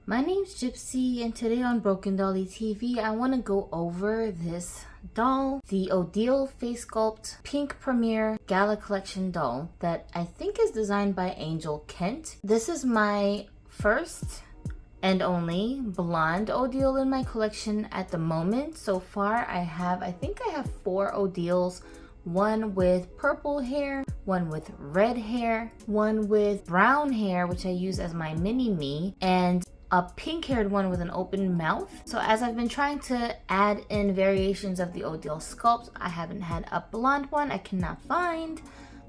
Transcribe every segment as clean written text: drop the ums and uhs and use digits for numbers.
My name's Gypsy, and today on Broken Dolly TV, I want to go over this doll, the Odile Face Sculpt Pink Premiere Gala Collection doll that I think is designed by Angel Kent. This is my first and only blonde Odile in my collection at the moment. So far, I think I have 4 Odiles. One with purple hair, one with red hair, one with brown hair, which I use as my mini-me, and a pink-haired one with an open mouth. So as I've been trying to add in variations of the Odile sculpt, I haven't had a blonde one. I cannot find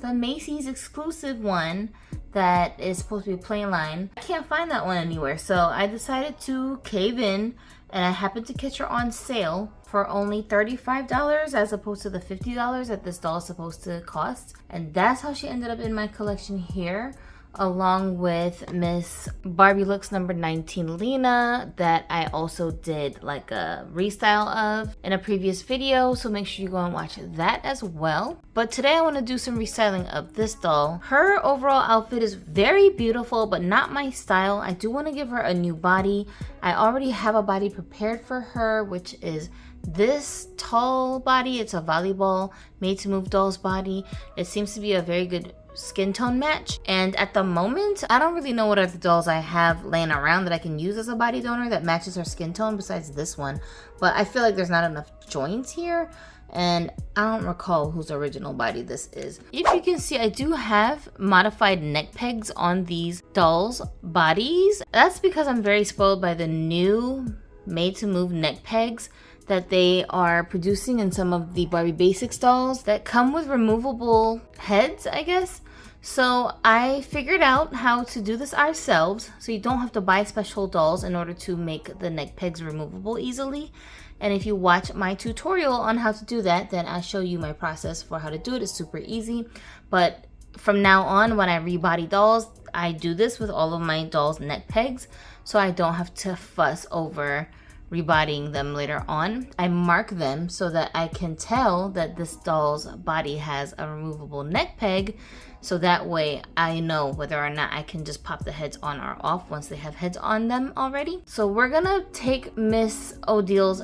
the Macy's exclusive one that is supposed to be plain line. I can't find that one anywhere, so I decided to cave in, and I happened to catch her on sale for only $35 as opposed to the $50 that this doll is supposed to cost. And that's how she ended up in my collection here, along with Miss Barbie Looks number 19 Lena that I also did like a restyle of in a previous video, so make sure you go and watch that as well. But today I want to do some restyling of this doll. Her overall outfit is very beautiful, but not my style. I do want to give her a new body. I already have a body prepared for her, which is this tall body. It's a volleyball made to move doll's body. It seems to be a very good skin tone match, and at the moment I don't really know what other dolls I have laying around that I can use as a body donor that matches her skin tone besides this one, but I feel like there's not enough joints here, and I don't recall whose original body this is. If you can see, I do have modified neck pegs on these dolls' bodies. That's because I'm very spoiled by the new made to move neck pegs that they are producing in some of the Barbie Basics dolls that come with removable heads, I guess. So I figured out how to do this ourselves, so you don't have to buy special dolls in order to make the neck pegs removable easily. And if you watch my tutorial on how to do that, then I show you my process for how to do it. It's super easy. But from now on, when I rebody dolls, I do this with all of my dolls' neck pegs, so I don't have to fuss over rebodying them later on. I mark them so that I can tell that this doll's body has a removable neck peg, so that way I know whether or not I can just pop the heads on or off once they have heads on them already. So we're gonna take Miss Odile's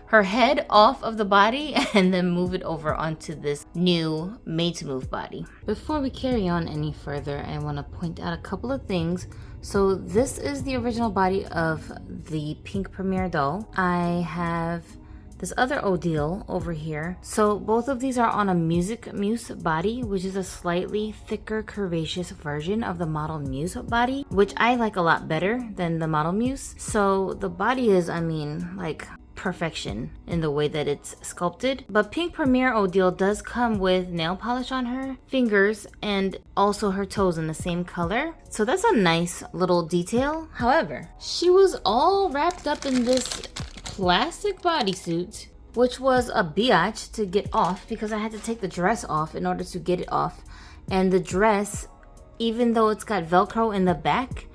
her head off of the body and then move it over onto this new made to move body. Before we carry on any further, I want to point out a couple of things. So this is the original body of the Pink Premiere doll. I have this other Odile over here. So both of these are on a Music Muse body, which is a slightly thicker, curvaceous version of the Model Muse body, which I like a lot better than the Model Muse. So the body is, I mean, like perfection in the way that it's sculpted. But Pink Premiere Odile does come with nail polish on her fingers and also her toes in the same color. So that's a nice little detail. However, she was all wrapped up in this plastic bodysuit, which was a biatch to get off because I had to take the dress off in order to get it off. And the dress, even though it's got Velcro in the back,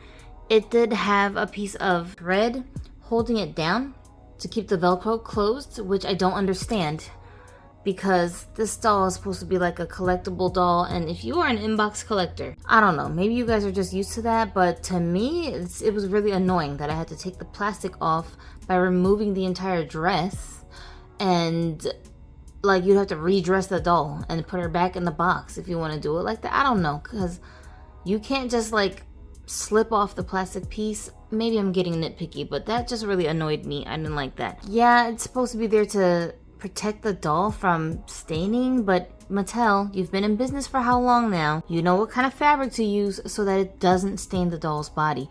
it did have a piece of thread holding it down to keep the Velcro closed, which I don't understand because this doll is supposed to be like a collectible doll, and if you are an inbox collector, I don't know, maybe you guys are just used to that, but to me it was really annoying that I had to take the plastic off by removing the entire dress, and like you'd have to redress the doll and put her back in the box if you want to do it like that. I don't know, because you can't just like slip off the plastic piece. Maybe I'm getting nitpicky, but that just really annoyed me. I didn't like that. Yeah, it's supposed to be there to protect the doll from staining, but Mattel, you've been in business for how long now? You know what kind of fabric to use so that it doesn't stain the doll's body.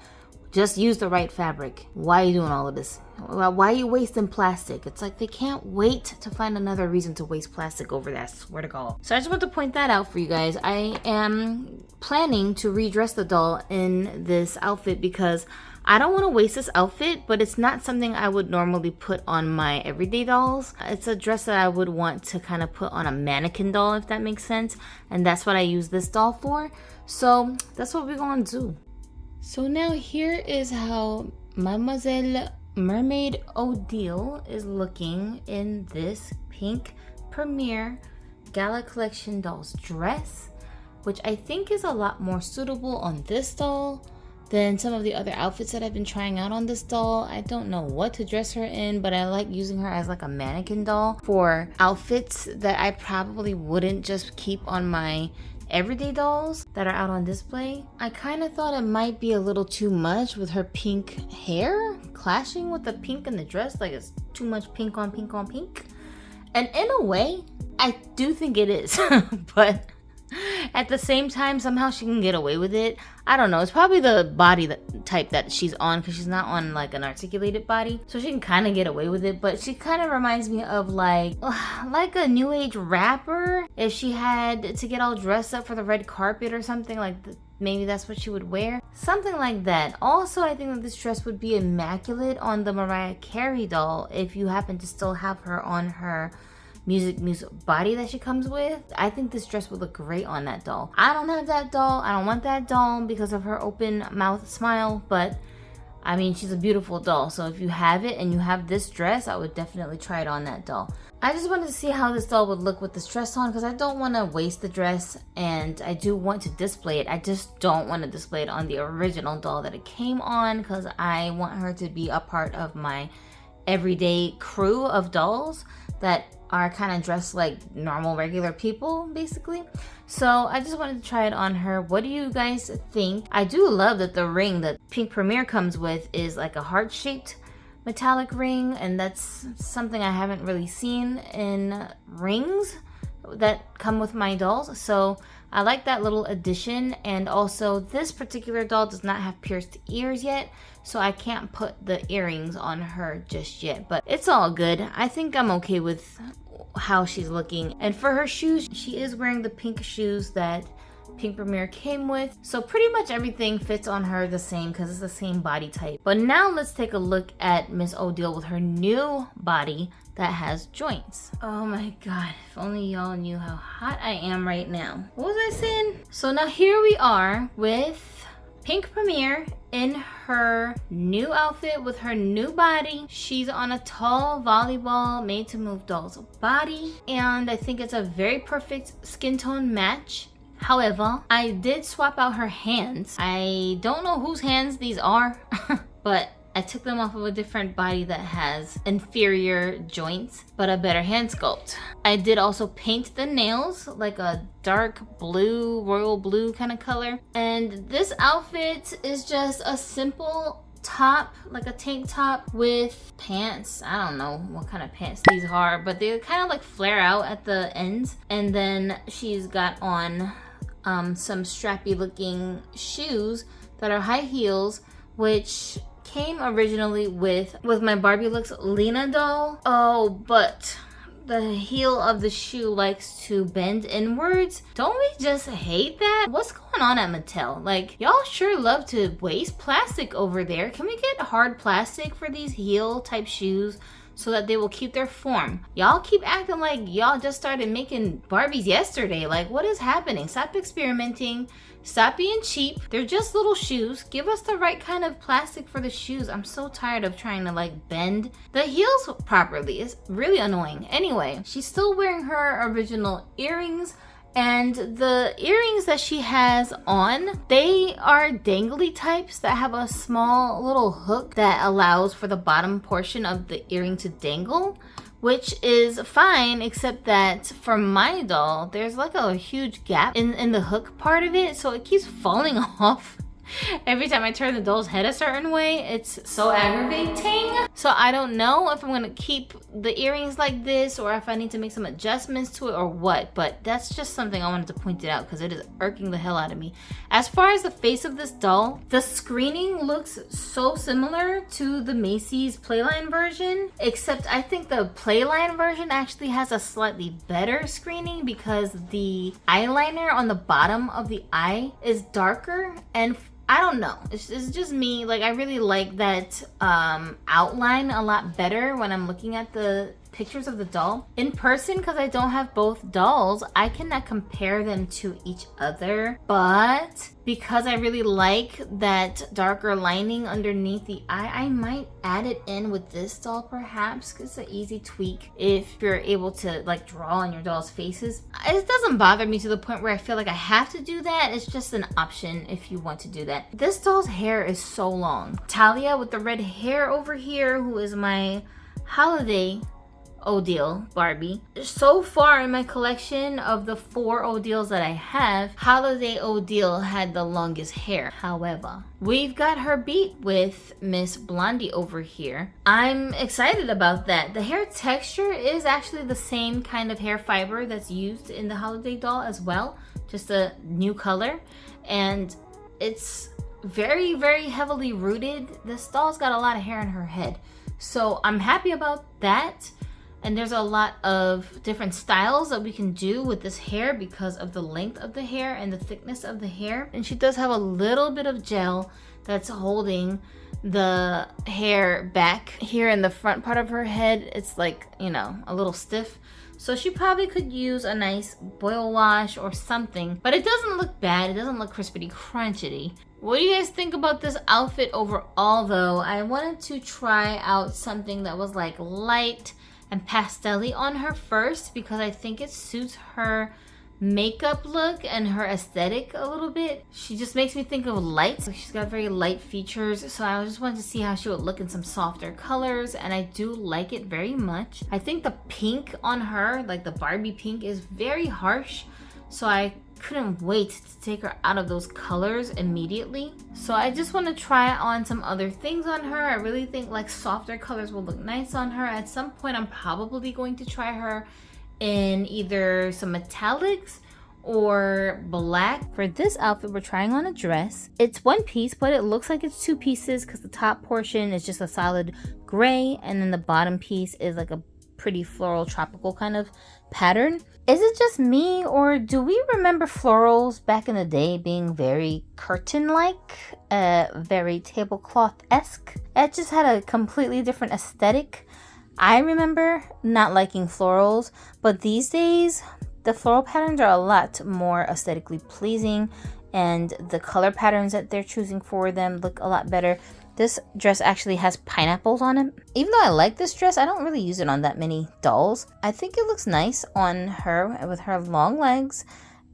Just use the right fabric. Why are you doing all of this? Why are you wasting plastic? It's like they can't wait to find another reason to waste plastic over that, I swear to God. So I just want to point that out for you guys. I am planning to redress the doll in this outfit because I don't want to waste this outfit, but it's not something I would normally put on my everyday dolls. It's a dress that I would want to kind of put on a mannequin doll, if that makes sense. And that's what I use this doll for. So that's what we're going to do. So now here is how Mademoiselle Mermaid Odile is looking in this Pink Premiere Gala Collection doll's dress, which I think is a lot more suitable on this doll than some of the other outfits that I've been trying out on this doll. I don't know what to dress her in, but I like using her as like a mannequin doll for outfits that I probably wouldn't just keep on my everyday dolls that are out on display. I kind of thought it might be a little too much with her pink hair clashing with the pink in the dress, like it's too much pink on pink on pink. And in a way, I do think it is, but at the same time, somehow she can get away with it. I don't know. It's probably the body type that she's on, because she's not on like an articulated body, so she can kind of get away with it. But she kind of reminds me of like a new age rapper. If she had to get all dressed up for the red carpet or something, like maybe that's what she would wear, something like that. Also, I think that this dress would be immaculate on the Mariah Carey doll if you happen to still have her on her music body that she comes with. I think this dress would look great on that doll. I don't have that doll. I don't want that doll because of her open mouth smile, but I mean, she's a beautiful doll. So if you have it and you have this dress, I would definitely try it on that doll. I just wanted to see how this doll would look with this dress on, because I don't want to waste the dress, and I do want to display it. I just don't want to display it on the original doll that it came on, because I want her to be a part of my everyday crew of dolls that are kind of dressed like normal regular people, basically. So I just wanted to try it on her. What do you guys think? I do love that the ring that Pink Premier comes with is like a heart-shaped metallic ring, and that's something I haven't really seen in rings that come with my dolls. So I like that little addition. And also, this particular doll does not have pierced ears yet, so I can't put the earrings on her just yet, but it's all good. I think I'm okay with how she's looking. And for her shoes, she is wearing the pink shoes that Pink Premier came with, so pretty much everything fits on her the same because it's the same body type. But now let's take a look at Miss Odile with her new body that has joints. Oh my god, if only y'all knew how hot I am right now. What was I saying? So now here we are with Pink Premier in her new outfit with her new body. She's on a tall volleyball made to move doll's body, and I think it's a very perfect skin tone match. However, I did swap out her hands. I don't know whose hands these are, but I took them off of a different body that has inferior joints, but a better hand sculpt. I did also paint the nails like a dark blue, royal blue kind of color. And this outfit is just a simple top, like a tank top with pants. I don't know what kind of pants these are, but they kind of like flare out at the ends. And then she's got on some strappy looking shoes that are high heels, which came originally with my Barbie Looks Lena doll. Oh, but the heel of the shoe likes to bend inwards. Don't we just hate that? What's going on at Mattel? Like, y'all sure love to waste plastic over there. Can we get hard plastic for these heel type shoes so that they will keep their form? Y'all keep acting like y'all just started making Barbies yesterday. Like, what is happening? Stop experimenting. Stop being cheap. They're just little shoes. Give us the right kind of plastic for the shoes. I'm so tired of trying to like bend the heels properly. It's really annoying. Anyway, she's still wearing her original earrings, and the earrings that she has on, they are dangly types that have a small little hook that allows for the bottom portion of the earring to dangle, which is fine, except that for my doll, there's like a huge gap in the hook part of it, so it keeps falling off every time I turn the doll's head a certain way. It's so aggravating. So I don't know if I'm gonna keep the earrings like this or if I need to make some adjustments to it or what, but that's just something I wanted to point it out because it is irking the hell out of me. As far as the face of this doll, the screening looks so similar to the Macy's Playline version, except I think the Playline version actually has a slightly better screening because the eyeliner on the bottom of the eye is darker, and I don't know, it's just me. Like, I really like that outline a lot better when I'm looking at the pictures of the doll. In person, because I don't have both dolls, I cannot compare them to each other. But because I really like that darker lining underneath the eye, I might add it in with this doll perhaps, because it's an easy tweak if you're able to like draw on your doll's faces. It doesn't bother me to the point where I feel like I have to do that. It's just an option if you want to do that. This doll's hair is so long. Talia with the red hair over here, who is my holiday Odile Barbie. So far in my collection of the 4 Odiles that I have, Holiday Odile had the longest hair. However, we've got her beat with Miss Blondie over here. I'm excited about that. The hair texture is actually the same kind of hair fiber that's used in the Holiday doll as well, just a new color, and it's very, very heavily rooted. This doll's got a lot of hair in her head, so I'm happy about that. And there's a lot of different styles that we can do with this hair because of the length of the hair and the thickness of the hair. And she does have a little bit of gel that's holding the hair back here in the front part of her head. It's like, you know, a little stiff. So she probably could use a nice boil wash or something, but it doesn't look bad. It doesn't look crispity crunchity. What do you guys think about this outfit overall though? I wanted to try out something that was like light and pastel-y on her first because I think it suits her makeup look and her aesthetic a little bit. She just makes me think of light. So she's got very light features, so I just wanted to see how she would look in some softer colors, and I do like it very much. I think the pink on her, like the Barbie pink, is very harsh, so I couldn't wait to take her out of those colors immediately. So I just want to try on some other things on her. I really think like softer colors will look nice on her. At some point I'm probably going to try her in either some metallics or black. For this outfit, we're trying on a dress. It's one piece, but it looks like it's 2 pieces because the top portion is just a solid gray, and then the bottom piece is like a pretty floral tropical kind of pattern. Is it just me, or do we remember florals back in the day being very curtain-like, very tablecloth-esque? It just had a completely different aesthetic. I remember not liking florals, but these days the floral patterns are a lot more aesthetically pleasing, and the color patterns that they're choosing for them look a lot better. This dress actually has pineapples on it. Even though I like this dress, I don't really use it on that many dolls. I think it looks nice on her with her long legs.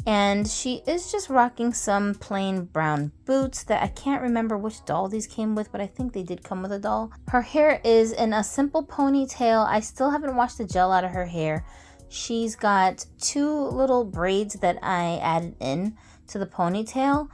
And she is just rocking some plain brown boots that I can't remember which doll these came with, but I think they did come with a doll. Her hair is in a simple ponytail. I still haven't washed the gel out of her hair. She's got 2 little braids that I added in to the ponytail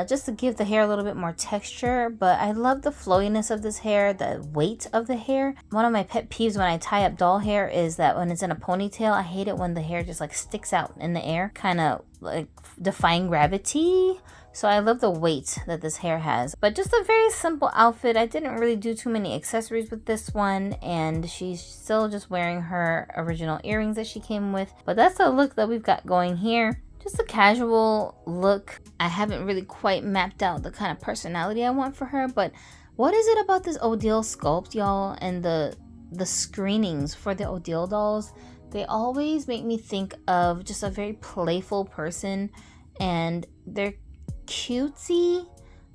just to give the hair a little bit more texture, but I love the flowiness of this hair, the weight of the hair. One of my pet peeves when I tie up doll hair is that when it's in a ponytail, I hate it when the hair just like sticks out in the air, kind of like defying gravity. So I love the weight that this hair has. But just a very simple outfit. I didn't really do too many accessories with this one, and she's still just wearing her original earrings that she came with. But that's the look that we've got going here. Just a casual look. I haven't really quite mapped out the kind of personality I want for her, but what is it about this Odile sculpt, y'all, and the screenings for the Odile dolls? They always make me think of just a very playful person, and they're cutesy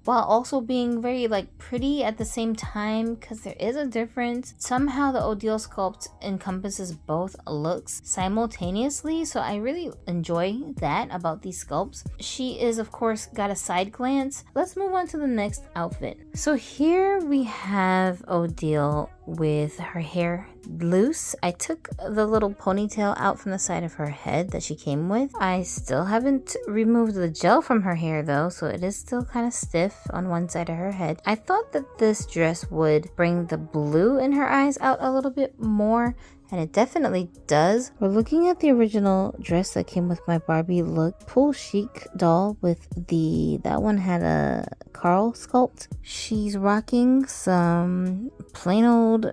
while also being very like pretty at the same time, because there is a difference. Somehow the Odile sculpt encompasses both looks simultaneously, so I really enjoy that about these sculpts. She is of course got a side glance. Let's move on to the next outfit. So here we have Odile with her hair loose. I took the little ponytail out from the side of her head that she came with. I still haven't removed the gel from her hair though, so it is still kind of stiff on one side of her head. I thought that this dress would bring the blue in her eyes out a little bit more, and it definitely does. We're looking at the original dress that came with my Barbie look Pool Chic doll with that one had a Carl sculpt. She's rocking some plain old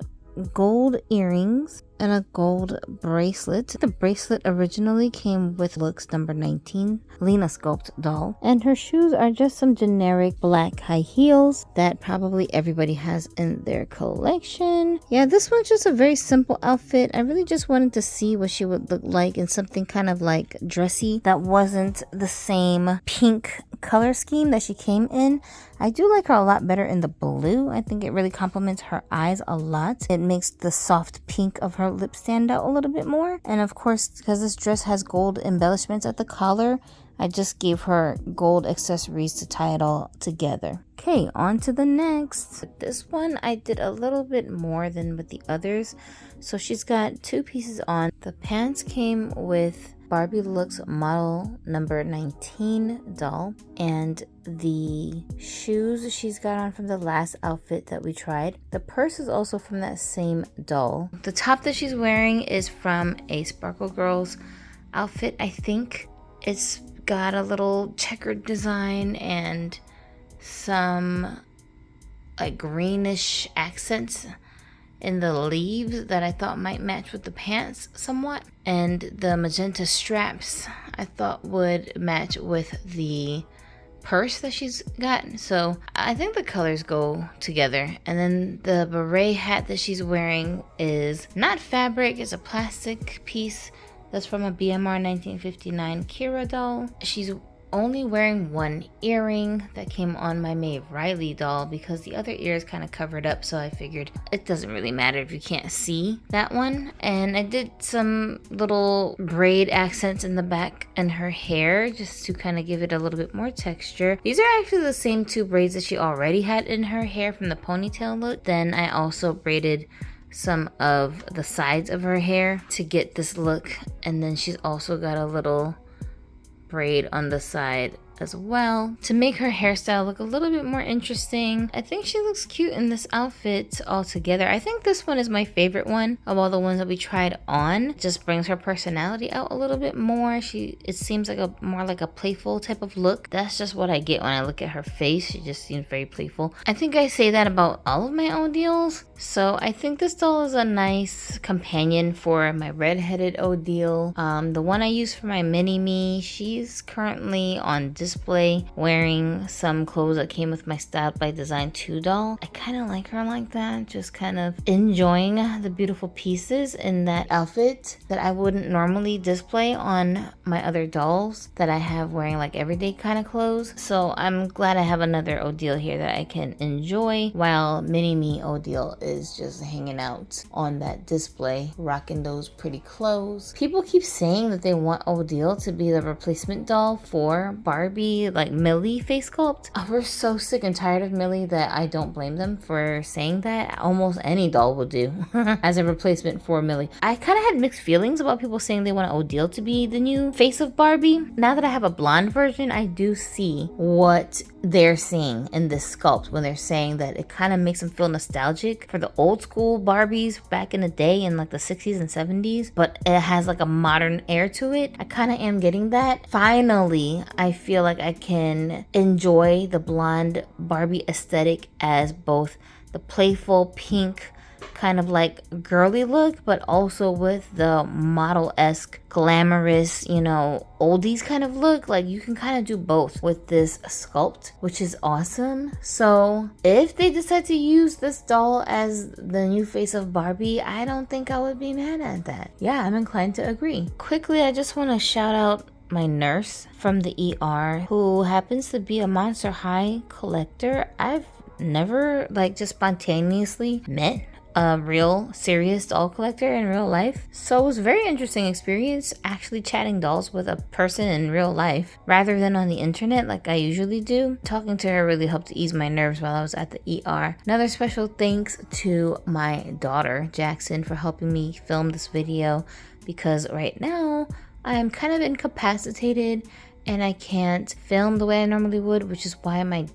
gold earrings and a gold bracelet. The bracelet originally came with looks number 19, Lena Sculpt doll. And her shoes are just some generic black high heels that probably everybody has in their collection. Yeah, this one's just a very simple outfit. I really just wanted to see what she would look like in something kind of like dressy that wasn't the same pink color scheme that she came in. I do like her a lot better in the blue. I think it really complements her eyes a lot. It makes the soft pink of her lip stand out a little bit more. And of course, because this dress has gold embellishments at the collar, I just gave her gold accessories to tie it all together. Okay, on to the next. This one I did a little bit more than with the others. So she's got two pieces on. The pants came with Barbie Looks model number 19 doll, and the shoes she's got on from the last outfit that we tried. The purse is also from that same doll. The top that she's wearing is from a Sparkle Girls outfit, I think. It's got a little checkered design and some like greenish accents in the leaves that I thought might match with the pants somewhat. And the magenta straps I thought would match with the purse that she's got. So I think the colors go together. And then the beret hat that she's wearing is not fabric, it's a plastic piece that's from a BMR 1959 Kira doll. She's only wearing one earring that came on my Maeve Riley doll because the other ear is kind of covered up, so I figured it doesn't really matter if you can't see that one. And I did some little braid accents in the back and her hair just to kind of give it a little bit more texture. These are actually the same two braids that she already had in her hair from the ponytail look. Then I also braided some of the sides of her hair to get this look, and then she's also got a little braid on the side as well to make her hairstyle look a little bit more interesting. I think she looks cute in this outfit altogether. I think this one is my favorite one of all the ones that we tried on. Just brings her personality out a little bit more. It seems like a more like a playful type of look. That's just what I get when I look at her face. She just seems very playful. I think I say that about all of my Odiles. So I think this doll is a nice companion for my redheaded Odile. The one I use for my mini-me, she's currently on display wearing some clothes that came with my Styled by Design 2 doll. I kind of like her like that, just kind of enjoying the beautiful pieces in that outfit that I wouldn't normally display on my other dolls that I have wearing like everyday kind of clothes. So I'm glad I have another Odile here that I can enjoy while mini-me Odile is just hanging out on that display rocking those pretty clothes. People keep saying that they want Odile to be the replacement doll for Barbie, like Millie Face Sculpt. We're so sick and tired of Millie that I don't blame them for saying that. Almost any doll will do as a replacement for Millie. I kind of had mixed feelings about people saying they want Odile to be the new face of Barbie. Now that I have a blonde version, I do see what they're seeing in this sculpt when they're saying that it kind of makes them feel nostalgic for the old school Barbies back in the day in like the 60s and 70s, but it has like a modern air to it. I kind of am getting that. Finally, I feel like I can enjoy the blonde Barbie aesthetic as both the playful pink kind of like girly look, but also with the model-esque glamorous, you know, oldies kind of look. Like you can kind of do both with this sculpt, which is awesome. So if they decide to use this doll as the new face of Barbie, I don't think I would be mad at that. Yeah, I'm inclined to agree. Quickly, I just want to shout out my nurse from the ER who happens to be a Monster High collector. I've never like just spontaneously met a real serious doll collector in real life. So it was a very interesting experience actually chatting dolls with a person in real life rather than on the internet like I usually do. Talking to her really helped to ease my nerves while I was at the ER. Another special thanks to my daughter Jackson for helping me film this video, because right now I'm kind of incapacitated and I can't film the way I normally would, which is why my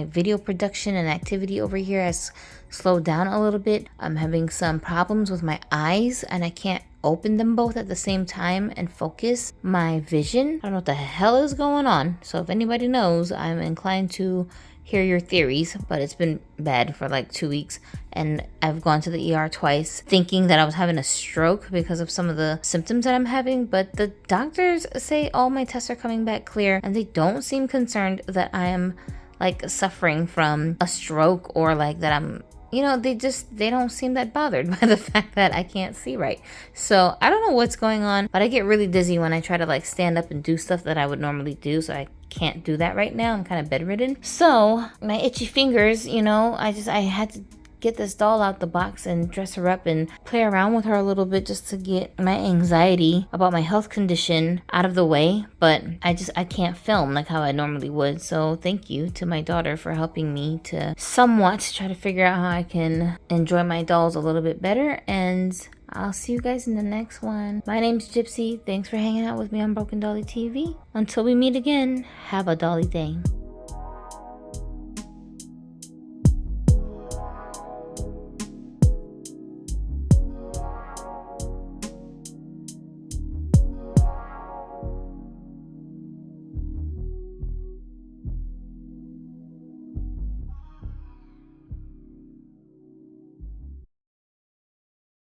video production and activity over here has slowed down a little bit. I'm having some problems with my eyes and I can't open them both at the same time and focus my vision. I don't know what the hell is going on. So if anybody knows, I'm inclined to hear your theories, but it's been bad for like 2 weeks. And I've gone to the ER twice thinking that I was having a stroke because of some of the symptoms that I'm having. But the doctors say all my tests are coming back clear, and they don't seem concerned that I am like suffering from a stroke or like that I'm, you know, they don't seem that bothered by the fact that I can't see right. So I don't know what's going on, but I get really dizzy when I try to like stand up and do stuff that I would normally do. So I can't do that right now. I'm kind of bedridden. So my itchy fingers, you know, I had to get this doll out the box and dress her up and play around with her a little bit just to get my anxiety about my health condition out of the way. But I can't film like how I normally would. So thank you to my daughter for helping me to somewhat try to figure out how I can enjoy my dolls a little bit better. And I'll see you guys in the next one. My name's Gypsy. Thanks for hanging out with me on Broken Dolly TV. Until we meet again, have a dolly day.